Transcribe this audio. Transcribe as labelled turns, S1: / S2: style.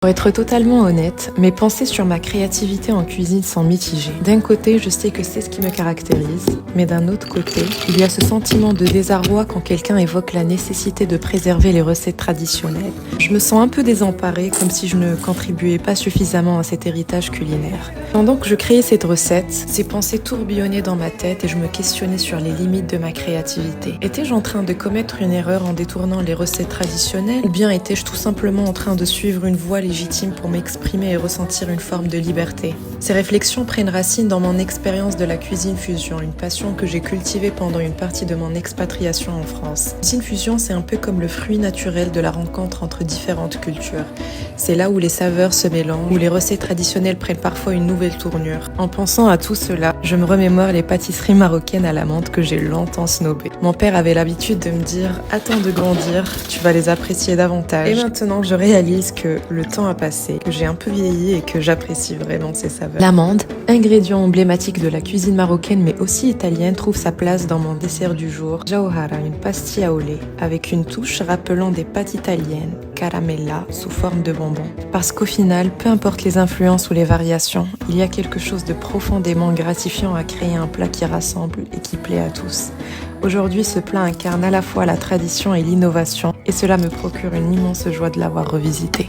S1: Pour être totalement honnête, mes pensées sur ma créativité en cuisine sont mitigées. D'un côté, je sais que c'est ce qui me caractérise, mais d'un autre côté, il y a ce sentiment de désarroi quand quelqu'un évoque la nécessité de préserver les recettes traditionnelles. Je me sens un peu désemparée, comme si je ne contribuais pas suffisamment à cet héritage culinaire. Pendant que je créais cette recette, ces pensées tourbillonnaient dans ma tête et je me questionnais sur les limites de ma créativité. Étais-je en train de commettre une erreur en détournant les recettes traditionnelles, ou bien étais-je tout simplement en train de suivre une voie légitime pour m'exprimer et ressentir une forme de liberté? Ces réflexions prennent racine dans mon expérience de la cuisine fusion, une passion que j'ai cultivée pendant une partie de mon expatriation en France. La cuisine fusion, c'est un peu comme le fruit naturel de la rencontre entre différentes cultures. C'est là où les saveurs se mélangent, où les recettes traditionnelles prennent parfois une nouvelle tournure. En pensant à tout cela, je me remémore les pâtisseries marocaines à la menthe que j'ai longtemps snobées. Mon père avait l'habitude de me dire « Attends de grandir, tu vas les apprécier davantage ». Et maintenant, je réalise que le temps a passé, que j'ai un peu vieilli et que j'apprécie vraiment ces saveurs. L'amande, ingrédient emblématique de la cuisine marocaine mais aussi italienne, trouve sa place dans mon dessert du jour. Jawhara, une pastille au lait, avec une touche rappelant des pâtes italiennes, caramella, sous forme de bonbons. Parce qu'au final, peu importe les influences ou les variations, il y a quelque chose de profondément gratifiant à créer un plat qui rassemble et qui plaît à tous. Aujourd'hui, ce plat incarne à la fois la tradition et l'innovation, et cela me procure une immense joie de l'avoir revisité.